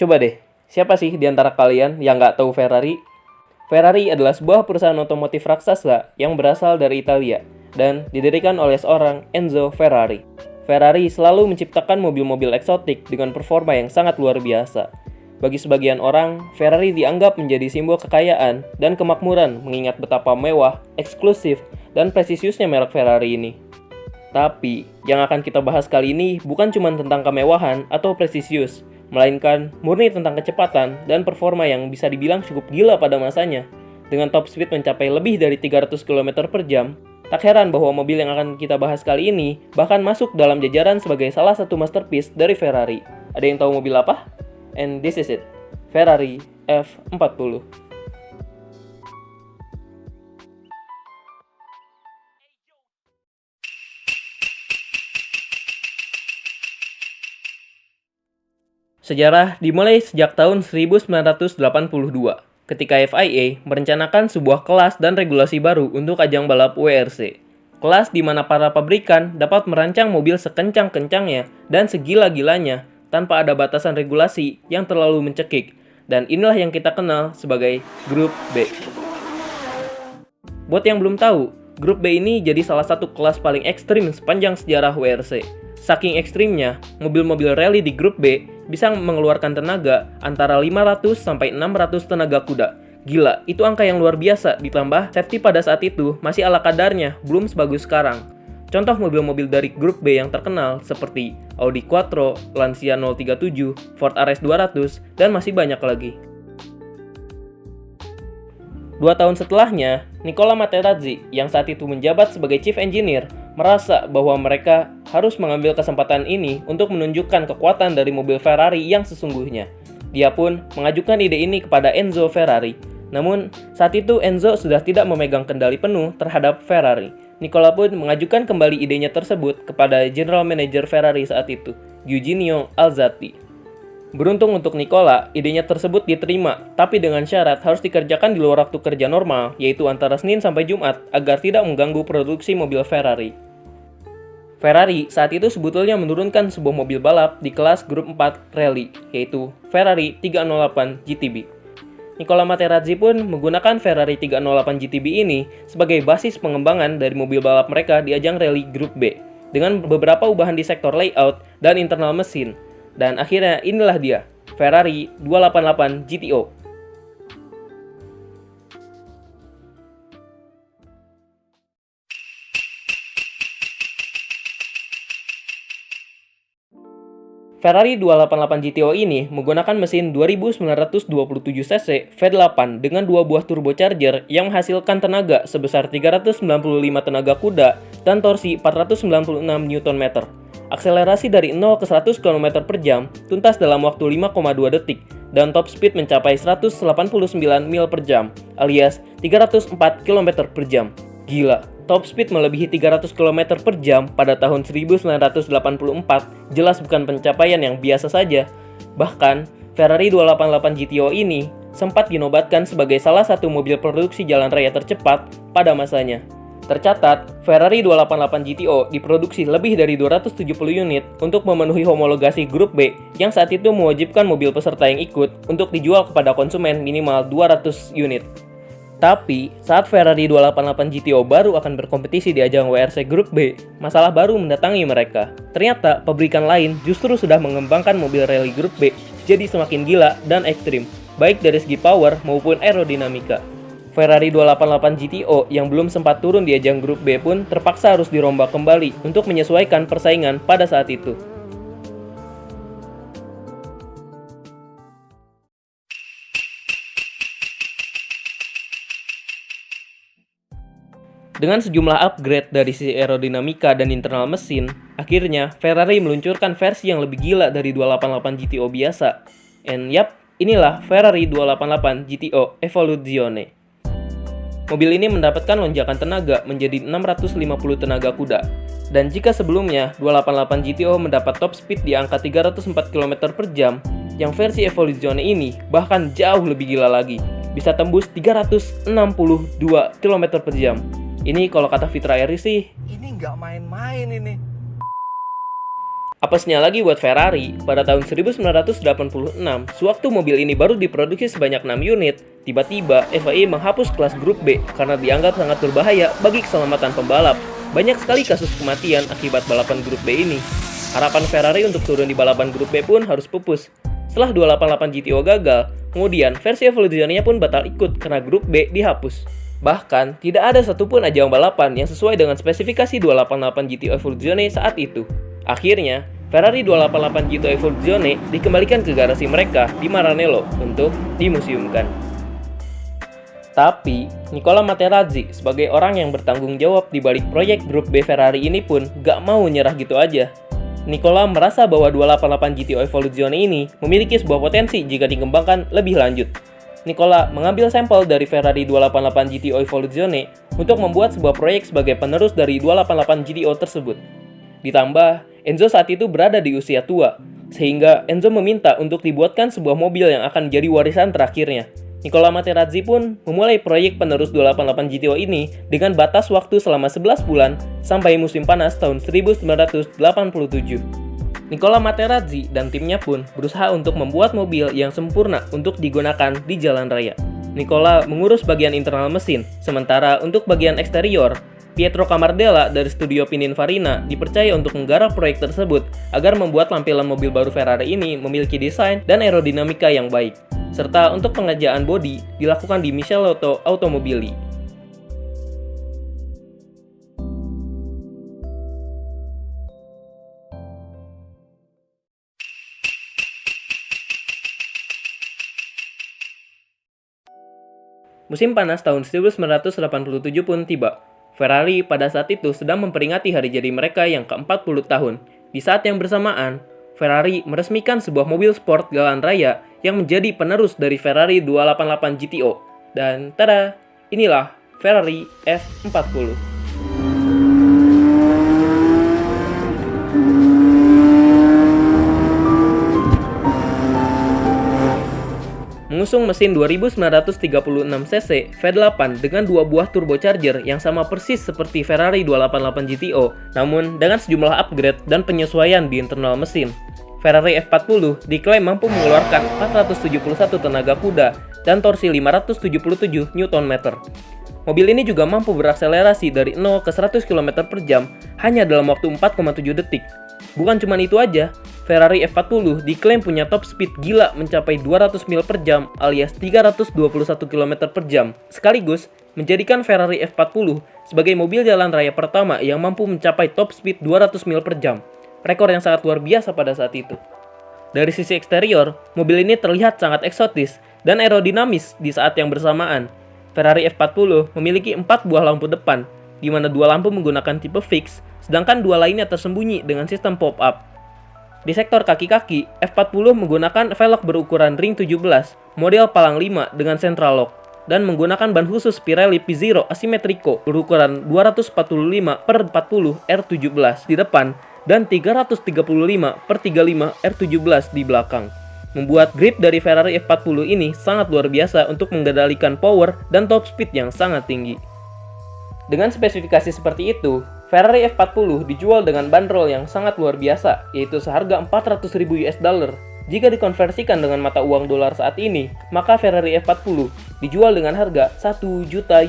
Coba deh, siapa sih di antara kalian yang nggak tahu Ferrari? Ferrari adalah sebuah perusahaan otomotif raksasa yang berasal dari Italia dan didirikan oleh seorang Enzo Ferrari. Ferrari selalu menciptakan mobil-mobil eksotik dengan performa yang sangat luar biasa. Bagi sebagian orang, Ferrari dianggap menjadi simbol kekayaan dan kemakmuran mengingat betapa mewah, eksklusif, dan presisiusnya merek Ferrari ini. Tapi, yang akan kita bahas kali ini bukan cuma tentang kemewahan atau presisius, melainkan murni tentang kecepatan dan performa yang bisa dibilang cukup gila pada masanya. Dengan top speed mencapai lebih dari 300 km per jam, tak heran bahwa mobil yang akan kita bahas kali ini bahkan masuk dalam jajaran sebagai salah satu masterpiece dari Ferrari. Ada yang tahu mobil apa? And this is it, Ferrari F40. Sejarah dimulai sejak tahun 1982, ketika FIA merencanakan sebuah kelas dan regulasi baru untuk ajang balap WRC. Kelas di mana para pabrikan dapat merancang mobil sekencang-kencangnya dan segila-gilanya tanpa ada batasan regulasi yang terlalu mencekik. Dan inilah yang kita kenal sebagai Grup B. Buat yang belum tahu, Grup B ini jadi salah satu kelas paling ekstrim sepanjang sejarah WRC. Saking ekstrimnya, mobil-mobil rally di Grup B bisa mengeluarkan tenaga antara 500 sampai 600 tenaga kuda. Gila, itu angka yang luar biasa, ditambah safety pada saat itu masih ala kadarnya, belum sebagus sekarang. Contoh mobil-mobil dari Grup B yang terkenal seperti Audi Quattro, Lancia 037, Ford RS 200, dan masih banyak lagi. 2 tahun setelahnya, Nicola Materazzi yang saat itu menjabat sebagai Chief Engineer merasa bahwa mereka harus mengambil kesempatan ini untuk menunjukkan kekuatan dari mobil Ferrari yang sesungguhnya. Dia pun mengajukan ide ini kepada Enzo Ferrari. Namun, saat itu Enzo sudah tidak memegang kendali penuh terhadap Ferrari. Nicola pun mengajukan kembali idenya tersebut kepada General Manager Ferrari saat itu, Eugenio Alzati. Beruntung untuk Nicola, idenya tersebut diterima, tapi dengan syarat harus dikerjakan di luar waktu kerja normal, yaitu antara Senin sampai Jumat, agar tidak mengganggu produksi mobil Ferrari. Ferrari saat itu sebetulnya menurunkan sebuah mobil balap di kelas Grup 4 Rally, yaitu Ferrari 308 GTB. Nicola Materazzi pun menggunakan Ferrari 308 GTB ini sebagai basis pengembangan dari mobil balap mereka di ajang rally Grup B, dengan beberapa ubahan di sektor layout dan internal mesin. Dan akhirnya inilah dia, Ferrari 288 GTO. Ferrari 288 GTO ini menggunakan mesin 2927 cc V8 dengan 2 buah turbocharger yang menghasilkan tenaga sebesar 395 tenaga kuda dan torsi 496 Nm. Akselerasi dari 0 ke 100 km per jam tuntas dalam waktu 5,2 detik dan top speed mencapai 189 mil per jam alias 304 km per jam. Gila, top speed melebihi 300 km per jam pada tahun 1984 jelas bukan pencapaian yang biasa saja. Bahkan, Ferrari 288 GTO ini sempat dinobatkan sebagai salah satu mobil produksi jalan raya tercepat pada masanya. Tercatat, Ferrari 288 GTO diproduksi lebih dari 270 unit untuk memenuhi homologasi Grup B yang saat itu mewajibkan mobil peserta yang ikut untuk dijual kepada konsumen minimal 200 unit. Tapi, saat Ferrari 288 GTO baru akan berkompetisi di ajang WRC Grup B, masalah baru mendatangi mereka. Ternyata, pabrikan lain justru sudah mengembangkan mobil rally Grup B jadi semakin gila dan ekstrim, baik dari segi power maupun aerodinamika. Ferrari 288 GTO yang belum sempat turun di ajang Grup B pun terpaksa harus dirombak kembali untuk menyesuaikan persaingan pada saat itu. Dengan sejumlah upgrade dari sisi aerodinamika dan internal mesin, akhirnya Ferrari meluncurkan versi yang lebih gila dari 288 GTO biasa. And yap, inilah Ferrari 288 GTO Evoluzione. Mobil ini mendapatkan lonjakan tenaga menjadi 650 tenaga kuda. Dan jika sebelumnya 288 GTO mendapat top speed di angka 304 km per jam, yang versi Evoluzione ini bahkan jauh lebih gila lagi, bisa tembus 362 km per jam. Ini kalau kata Fitra Eri sih, ini nggak main-main ini. Apesnya lagi buat Ferrari, pada tahun 1986, sewaktu mobil ini baru diproduksi sebanyak 6 unit, tiba-tiba FIA menghapus kelas grup B karena dianggap sangat berbahaya bagi keselamatan pembalap. Banyak sekali kasus kematian akibat balapan grup B ini. Harapan Ferrari untuk turun di balapan grup B pun harus pupus. Setelah 288 GTO gagal, kemudian versi Evoluzione pun batal ikut karena grup B dihapus. Bahkan, tidak ada satupun ajang balapan yang sesuai dengan spesifikasi 288 GTO Evoluzione saat itu. Akhirnya, Ferrari 288 GTO Evoluzione dikembalikan ke garasi mereka di Maranello untuk dimuseumkan. Tapi, Nicola Materazzi sebagai orang yang bertanggung jawab di balik proyek grup B Ferrari ini pun gak mau nyerah gitu aja. Nicola merasa bahwa 288 GTO Evoluzione ini memiliki sebuah potensi jika dikembangkan lebih lanjut. Nicola mengambil sampel dari Ferrari 288 GTO Evoluzione untuk membuat sebuah proyek sebagai penerus dari 288 GTO tersebut. Ditambah, Enzo saat itu berada di usia tua, sehingga Enzo meminta untuk dibuatkan sebuah mobil yang akan menjadi warisan terakhirnya. Nicola Materazzi pun memulai proyek penerus 288 GTO ini dengan batas waktu selama 11 bulan sampai musim panas tahun 1987. Nicola Materazzi dan timnya pun berusaha untuk membuat mobil yang sempurna untuk digunakan di jalan raya. Nicola mengurus bagian internal mesin, sementara untuk bagian eksterior, Pietro Camardella dari studio Pininfarina dipercaya untuk menggarap proyek tersebut agar membuat tampilan mobil baru Ferrari ini memiliki desain dan aerodinamika yang baik, serta untuk pengerjaan bodi dilakukan di Michelotto Automobili. Musim panas tahun 1987 pun tiba. Ferrari pada saat itu sedang memperingati hari jadi mereka yang ke-40 tahun. Di saat yang bersamaan, Ferrari meresmikan sebuah mobil sport jalan raya yang menjadi penerus dari Ferrari 288 GTO. Dan tada, inilah Ferrari F40. Mengusung mesin 2936cc V8 dengan dua buah turbocharger yang sama persis seperti Ferrari 288 GTO, namun dengan sejumlah upgrade dan penyesuaian di internal mesin. Ferrari F40 diklaim mampu mengeluarkan 471 tenaga kuda dan torsi 577 Nm. Mobil ini juga mampu berakselerasi dari 0 ke 100 km per jam hanya dalam waktu 4,7 detik. Bukan cuma itu aja, Ferrari F40 diklaim punya top speed gila mencapai 200 mil per jam alias 321 km per jam, sekaligus menjadikan Ferrari F40 sebagai mobil jalan raya pertama yang mampu mencapai top speed 200 mil per jam, rekor yang sangat luar biasa pada saat itu. Dari sisi eksterior, mobil ini terlihat sangat eksotis dan aerodinamis di saat yang bersamaan. Ferrari F40 memiliki 4 buah lampu depan, di mana 2 lampu menggunakan tipe fix, sedangkan 2 lainnya tersembunyi dengan sistem pop-up. Di sektor kaki-kaki, F40 menggunakan velg berukuran ring 17, model palang 5 dengan central lock, dan menggunakan ban khusus Pirelli P Zero Asimetrico berukuran 245/40 R17 di depan dan 335/35 R17 di belakang. Membuat grip dari Ferrari F40 ini sangat luar biasa untuk mengendalikan power dan top speed yang sangat tinggi. Dengan spesifikasi seperti itu, Ferrari F40 dijual dengan bandrol yang sangat luar biasa, yaitu seharga $400.000. Jika dikonversikan dengan mata uang dolar saat ini, maka Ferrari F40 dijual dengan harga $1 juta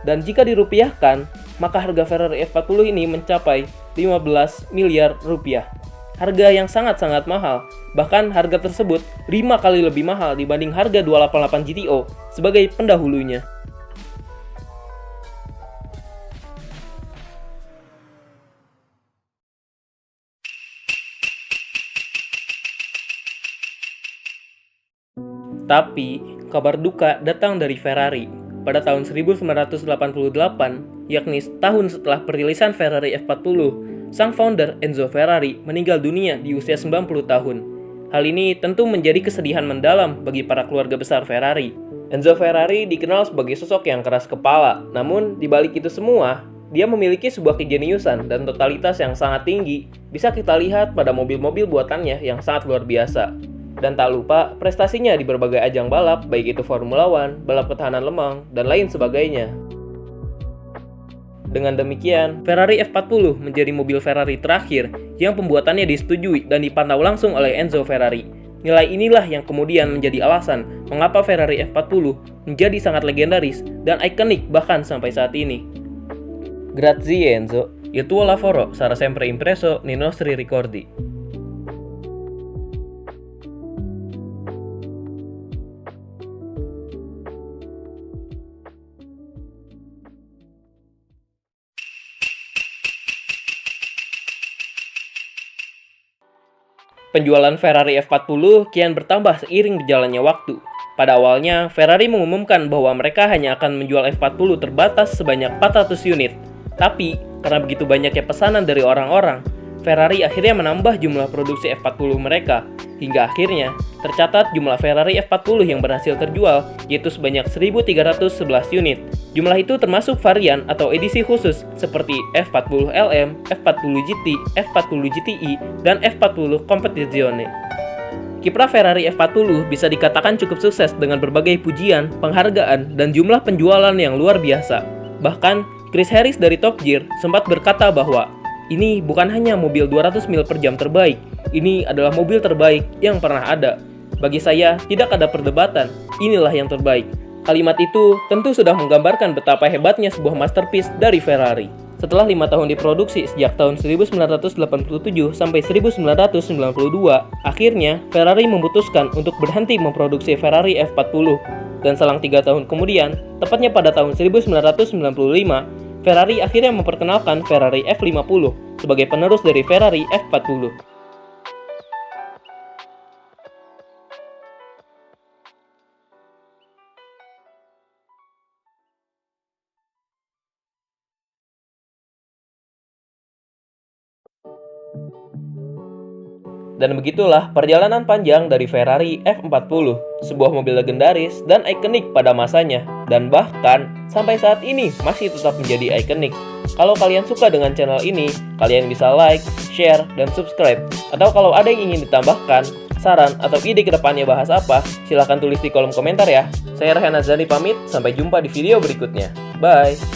dan jika dirupiahkan, maka harga Ferrari F40 ini mencapai 15 miliar rupiah. Harga yang sangat-sangat mahal, bahkan harga tersebut 5 kali lebih mahal dibanding harga 288 GTO sebagai pendahulunya. Tapi, kabar duka datang dari Ferrari. Pada tahun 1988, yakni setahun setelah perilisan Ferrari F40, sang founder Enzo Ferrari meninggal dunia di usia 90 tahun. Hal ini tentu menjadi kesedihan mendalam bagi para keluarga besar Ferrari. Enzo Ferrari dikenal sebagai sosok yang keras kepala, namun di balik itu semua, dia memiliki sebuah kejeniusan dan totalitas yang sangat tinggi. Bisa kita lihat pada mobil-mobil buatannya yang sangat luar biasa. Dan tak lupa prestasinya di berbagai ajang balap, baik itu Formula One, balap ketahanan lemang, dan lain sebagainya. Dengan demikian, Ferrari F40 menjadi mobil Ferrari terakhir yang pembuatannya disetujui dan dipantau langsung oleh Enzo Ferrari. Nilai inilah yang kemudian menjadi alasan mengapa Ferrari F40 menjadi sangat legendaris dan ikonik bahkan sampai saat ini. Grazie Enzo, il tuo lavoro sarà sempre impresso nei nostri ricordi. Penjualan Ferrari F40 kian bertambah seiring berjalannya waktu. Pada awalnya, Ferrari mengumumkan bahwa mereka hanya akan menjual F40 terbatas sebanyak 400 unit. Tapi, karena begitu banyaknya pesanan dari orang-orang, Ferrari akhirnya menambah jumlah produksi F40 mereka. Hingga akhirnya, tercatat jumlah Ferrari F40 yang berhasil terjual, yaitu sebanyak 1.311 unit. Jumlah itu termasuk varian atau edisi khusus seperti F40 LM, F40 GT, F40 GTI, dan F40 Competizione. Kiprah Ferrari F40 bisa dikatakan cukup sukses dengan berbagai pujian, penghargaan, dan jumlah penjualan yang luar biasa. Bahkan, Chris Harris dari Top Gear sempat berkata bahwa ini bukan hanya mobil 200 mil per jam terbaik, ini adalah mobil terbaik yang pernah ada. Bagi saya, tidak ada perdebatan, inilah yang terbaik. Kalimat itu tentu sudah menggambarkan betapa hebatnya sebuah masterpiece dari Ferrari. Setelah 5 tahun diproduksi sejak tahun 1987 sampai 1992, akhirnya Ferrari memutuskan untuk berhenti memproduksi Ferrari F40. Dan selang 3 tahun kemudian, tepatnya pada tahun 1995, Ferrari akhirnya memperkenalkan Ferrari F50 sebagai penerus dari Ferrari F40. Dan begitulah perjalanan panjang dari Ferrari F40, sebuah mobil legendaris dan ikonik pada masanya, dan bahkan sampai saat ini masih tetap menjadi ikonik. Kalau kalian suka dengan channel ini, kalian bisa like, share, dan subscribe. Atau kalau ada yang ingin ditambahkan, saran, atau ide kedepannya bahas apa, silahkan tulis di kolom komentar ya. Saya Rehan Azani pamit, sampai jumpa di video berikutnya. Bye!